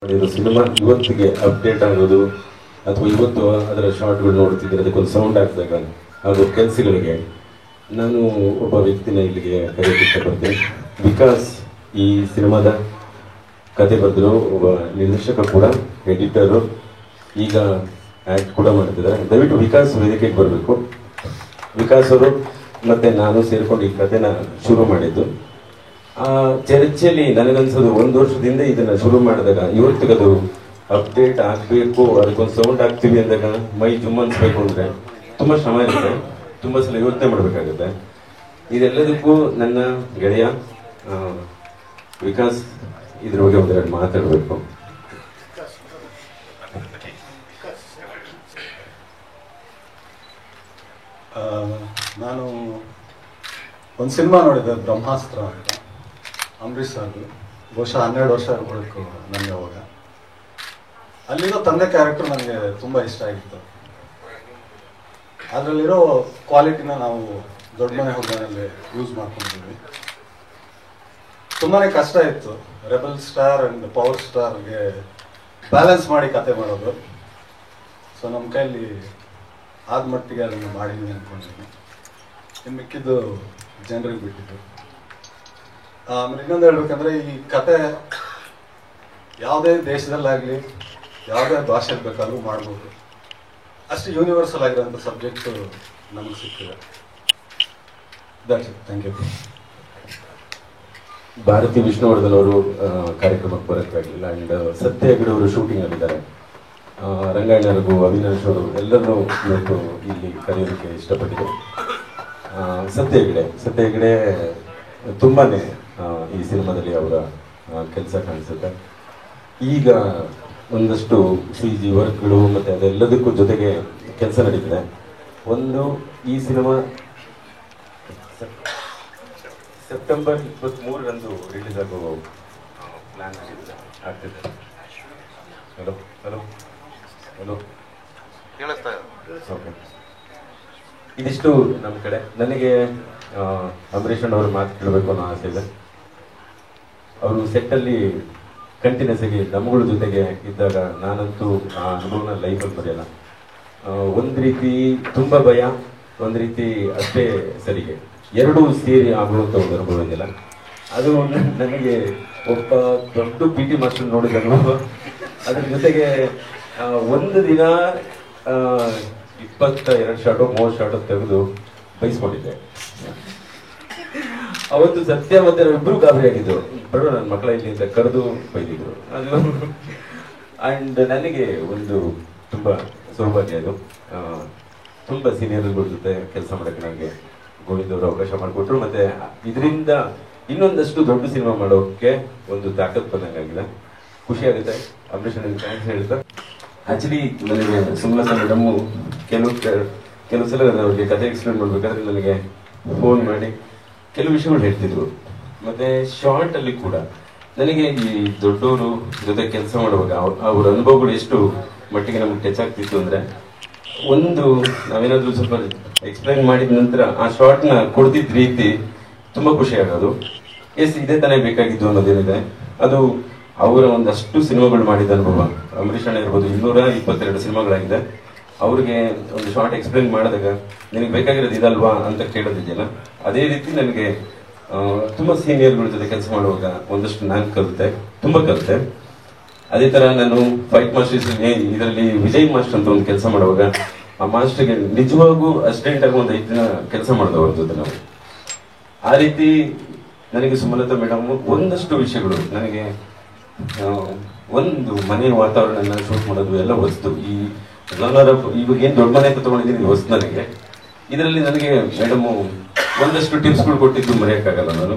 Cinema ಇವತ್ತಿಗೆ update ಆಗೋದು ಅಥವಾ ಇವತ್ತು ಅದರ ಶಾರ್ಟ್ಗಳು ನೋಡ್ತಿದ್ರೆ ಅದಕ್ಕೊಂದು ಸೌಂಡ್ ಹಾಕಿದಾಗ ಅದು ಕೆಲಸಗಳಿಗೆ ನಾನು ಒಬ್ಬ ವ್ಯಕ್ತಿನ ಇಲ್ಲಿಗೆ ಕರೆಯಕ್ಕೆ ಇಷ್ಟಪಡ್ತೀನಿ. ವಿಕಾಸ್ ಈ ಸಿನಿಮಾದ ಕತೆ ಬರೆದ್ರು, ಒಬ್ಬ ನಿರ್ದೇಶಕ ಕೂಡ, ಎಡಿಟರು, ಈಗ ಆ್ಯಕ್ಟ್ ಕೂಡ ಮಾಡ್ತಿದ್ದಾರೆ. ದಯವಿಟ್ಟು ವಿಕಾಸ್ ವೇದಿಕೆಗೆ ಬರಬೇಕು. ವಿಕಾಸ್ ಅವರು ಮತ್ತೆ ನಾನು ಸೇರ್ಕೊಂಡು ಈ ಕಥೆನ ಶುರು ಮಾಡಿದ್ದು. ಆ ಚರ್ಚೆಯಲ್ಲಿ ನನಗನ್ಸೋದು 1 ವರ್ಷದಿಂದ ಇದನ್ನ ಶುರು ಮಾಡಿದಾಗ ಇವತ್ತಿಗದು ಅಪ್ಡೇಟ್ ಆಗಬೇಕು, ಅದಕ್ಕೊಂದು ಸೌಂಡ್ ಹಾಕ್ತೀವಿ ಅಂದಾಗ ಮೈ ಜುಮ್ ಅನ್ಸ್ಬೇಕು ಅಂದ್ರೆ ತುಂಬಾ ಶ್ರಮ ಇರುತ್ತೆ, ತುಂಬಾ ಸಲ ಯೋಚನೆ ಮಾಡ್ಬೇಕಾಗುತ್ತೆ. ಇದೆಲ್ಲದಕ್ಕೂ ನನ್ನ ಗೆಳೆಯ ವಿಕಾಸ್ ಇದ್ರ ಬಗ್ಗೆ ಒಂದೆರಡು ಮಾತಾಡಬೇಕು. ನಾನು ಒಂದು ಸಿನಿಮಾ ನೋಡಿದ್ದೆ, ಬ್ರಹ್ಮಾಸ್ತ್ರ ಅಂತ, ಅಂಬರೀಷ್ ಸರ್ದು. ಬಹುಶಃ 12 ವರ್ಷ ಇರಬೇಕು ನನಗೆ ಅವಾಗ. ಅಲ್ಲಿರೋ ತಂದೆ ಕ್ಯಾರೆಕ್ಟರ್ ನನಗೆ ತುಂಬ ಇಷ್ಟ ಆಗಿತ್ತು. ಅದರಲ್ಲಿರೋ ಕ್ವಾಲಿಟಿನ ನಾವು ದೊಡ್ಡ ಮನೆ ಹುಡುಗನಲ್ಲಿ ಯೂಸ್ ಮಾಡ್ಕೊಂಡಿದ್ವಿ. ತುಂಬಾ ಕಷ್ಟ ಇತ್ತು ರೆಬಲ್ ಸ್ಟಾರ್ ಆ್ಯಂಡ್ ಪವರ್ ಸ್ಟಾರ್ಗೆ ಬ್ಯಾಲೆನ್ಸ್ ಮಾಡಿ ಕತೆ ಮಾಡೋದು. ಸೊ ನಮ್ಮ ಕೈಲಿ ಆದ ಮಟ್ಟಿಗೆ ಅದನ್ನು ಮಾಡಿದ್ವಿ ಅಂದ್ಕೊಂಡಿದ್ದೀನಿ. ಇನ್ನು ಮಿಕ್ಕಿದ್ದು ಜನರಿಗೆ ಬಿಟ್ಟಿದ್ದು. ಆಮೇಲೆ ಇನ್ನೊಂದು ಹೇಳ್ಬೇಕಂದ್ರೆ, ಈ ಕತೆ ಯಾವುದೇ ದೇಶದಲ್ಲಾಗಲಿ ಯಾವುದೇ ಭಾಷೆಯಲ್ಲಿ ಬೇಕಾದ್ರೂ ಮಾಡ್ಬೋದು. ಅಷ್ಟು ಯೂನಿವರ್ಸಲ್ ಆಗಿರೋಂಥ ಸಬ್ಜೆಕ್ಟು ನಮಗೆ ಸಿಕ್ಕಿದೆ. That's it. Thank you. Bharathi Vishnuvardhan ಅವರು ಕಾರ್ಯಕ್ರಮಕ್ಕೆ ಬರೋಕ್ಕಾಗಲಿಲ್ಲ. ಆ್ಯಂಡ್ ಸತ್ಯ ಹೆಗಡೆ ಅವರು ಶೂಟಿಂಗ್ ಆಗಿದ್ದಾರೆ. ರಂಗಾಯಣ ರಘು, ಅವಿನಾಶ್ ಅವರು ಎಲ್ಲರೂ ಇವತ್ತು ಇಲ್ಲಿ ಕರೆಯೋದಕ್ಕೆ ಇಷ್ಟಪಟ್ಟಿದೆ. ಸತ್ಯ ಹೆಗಡೆ ತುಂಬಾನೇ ಈ ಸಿನಿಮಾದಲ್ಲಿ ಅವರ ಕೆಲಸ ಕಾಣಿಸುತ್ತೆ. ಈಗ ಒಂದಷ್ಟು CG ವರ್ಕ್ಗಳು ಮತ್ತೆ ಅದೆಲ್ಲದಕ್ಕೂ ಜೊತೆಗೆ ಕೆಲಸ ನಡೀತಿದೆ. ಒಂದು ಈ ಸಿನಿಮಾ ಸೆಪ್ಟೆಂಬರ್ 23ರಂದು ರಿಲೀಸ್ ಆಗೋ ಪ್ಲಾನ್ ಆಗ್ತಿದೆ. ಹಲೋ ಹಲೋ ಹಲೋ ಕೇಳಿಸ್ತಾ ಓಕೆ. ಇದಿಷ್ಟು ನಮ್ಮ ಕಡೆ. ನನಗೆ ಅಂಬರೀಷ್ ಅವರು ಮಾತು ಕೇಳಬೇಕು ಅನ್ನೋ ಆಸೆ ಇದೆ. ಅವರು ಸೆಟ್ಟಲ್ಲಿ ಕಂಟಿನ್ಯೂಸ್ ಆಗಿ ನಮ್ಮಗಳ ಜೊತೆಗೆ ಇದ್ದಾಗ ನಾನಂತೂ ಆ ಅನುಭವನ ಲೈಫಲ್ಲಿ ಬರೆಯಲ್ಲ. ಒಂದು ರೀತಿ ತುಂಬ ಭಯ, ಒಂದು ರೀತಿ ಅಷ್ಟೇ ಸರಿಗೆ, ಎರಡೂ ಸೇರಿ ಆಗುವಂಥ ಒಂದು ಅನುಭವ ಇದೆಯಲ್ಲ, ಅದು ನನಗೆ ಒಬ್ಬ ದೊಡ್ಡ PT ಮಾಸ್ಟರ್ ನೋಡಿದ ಅನುಭವ. ಅದ್ರ ಜೊತೆಗೆ ಒಂದು ದಿನ 22 ಶಾಟು 30 ಶಾಟು ತೆಗೆದು ಬಯಸ್ಕೊಂಡಿದ್ದೆ. ಅವತ್ತು ಸತ್ಯ ಮತ್ತೆ ನಾವಿಬ್ರು ಗಾಬರಿ ಆಗಿದ್ದು. ಬರೋ ನನ್ನ ಮಕ್ಕಳ ಇಲ್ಲಿ ಅಂತ ಕರೆದು ಬೈದಿದ್ರು. ಅದು ಅಂಡ್ ನನಗೆ ಒಂದು ತುಂಬಾ ಸೌಭಾಗ್ಯ ಅದು. ತುಂಬಾ ಸೀನಿಯರ್ಗಳ ಜೊತೆ ಕೆಲಸ ಮಾಡಕ್ಕೆ ನನಗೆ ಗೋವಿಂದ್ ಅವರು ಅವಕಾಶ ಮಾಡಿಕೊಟ್ರು. ಮತ್ತೆ ಇದರಿಂದ ಇನ್ನೊಂದಷ್ಟು ದೊಡ್ಡ ಸಿನಿಮಾ ಮಾಡೋಕೆ ಒಂದು ತಾಕತ್ ಬಂದಂಗಾಗಿದೆ. ಖುಷಿ ಆಗುತ್ತೆ. ಅಂಬರೀಷ್ ಥ್ಯಾಂಕ್ಸ್ ಹೇಳ್ತಾ, ಆಕ್ಚುಲಿ ನನಗೆ ಸುಮಲತಾ ಮೇಡಮ್ ಕೆಲವು ಸಲ ಅವ್ರಿಗೆ ಕತೆ ಎಕ್ಸ್ಪ್ಲೇನ್ ಮಾಡ್ಬೇಕಾದ್ರೆ ನನಗೆ ಫೋನ್ ಮಾಡಿ ಕೆಲವು ವಿಷಯಗಳು ಹೇಳ್ತಿದ್ರು. ಮತ್ತೆ ಶಾರ್ಟ್ ಅಲ್ಲಿ ಕೂಡ ನನಗೆ ಈ ದೊಡ್ಡವರು ಜೊತೆ ಕೆಲಸ ಮಾಡುವಾಗ ಅವ್ರ ಅನುಭವಗಳು ಎಷ್ಟು ಮಟ್ಟಿಗೆ ನಮ್ಗೆ ಟಚ್ ಆಗ್ತಿತ್ತು ಅಂದ್ರೆ, ಒಂದು ನಾವೇನಾದ್ರೂ ಸ್ವಲ್ಪ ಎಕ್ಸ್ಪ್ಲೈನ್ ಮಾಡಿದ ನಂತರ ಆ ಶಾರ್ಟ್ ನ ಕೊಡ್ತಿದ್ ರೀತಿ ತುಂಬಾ ಖುಷಿ ಆಗೋದು. ಇದೇ ತಾನೇ ಬೇಕಾಗಿದ್ದು ಅನ್ನೋದೇನಿದೆ, ಅದು ಅವರ ಒಂದಷ್ಟು ಸಿನಿಮಾಗಳು ಮಾಡಿದ ಅನುಭವ. ಅಂಬರೀಷ್ ಅಣ್ಣ ಇರ್ಬೋದು, 222 ಸಿನಿಮಾಗಳಾಗಿದೆ. ಅವ್ರಿಗೆ ಒಂದು ಶಾರ್ಟ್ ಎಕ್ಸ್ಪ್ಲೇನ್ ಮಾಡಿದಾಗ ನಿನಗೆ ಬೇಕಾಗಿರೋದು ಇದಲ್ವಾ ಅಂತ ಕೇಳೋದಿದೆಯಲ್ಲ, ಅದೇ ರೀತಿ ನನಗೆ ತುಂಬಾ ಸೀನಿಯರ್ಗಳ ಜೊತೆ ಕೆಲಸ ಮಾಡುವಾಗ ಒಂದಷ್ಟು ನಾನು ತುಂಬಾ ಕಲಿತೆ. ಅದೇ ತರ ನಾನು ಫೈಟ್ ಮಾಸ್ಟರ್ಸ್ ಇದರಲ್ಲಿ ವಿಜಯ್ ಮಾಸ್ಟರ್ ಅಂತ ಒಂದು ಕೆಲಸ ಮಾಡುವಾಗ ಆ ಮಾಸ್ಟರ್ಗೆ ನಿಜವಾಗೂ ಅಸಿಸ್ಟೆಂಟ್ ಆಗಿ ಒಂದು 5 ದಿನ ಕೆಲಸ ಮಾಡಿದವ್ರ ಜೊತೆ ನಾವು. ಆ ರೀತಿ ನನಗೆ ಸುಮಲತಾ ಮೇಡಮ್ ಒಂದಷ್ಟು ವಿಷಯಗಳು ನನಗೆ ಒಂದು ಮನೆಯ ವಾತಾವರಣ ಶೂಟ್ ಮಾಡೋದು ಎಲ್ಲ ವಸ್ತು. ಈ ಇವಾಗ ಏನ್ ದೊಡ್ಡ ಮನೆ ಅಂತ ತಗೊಂಡಿದ್ದೀನಿ ವಸ್ತು ನನಗೆ. ಇದರಲ್ಲಿ ನನಗೆ ಮೇಡಮ್ ಒಂದಷ್ಟು ಟಿಪ್ಸ್ಗಳು ಕೊಟ್ಟಿದ್ದು ಮರೆಯಕ್ಕಾಗಲ್ಲ ನಾನು.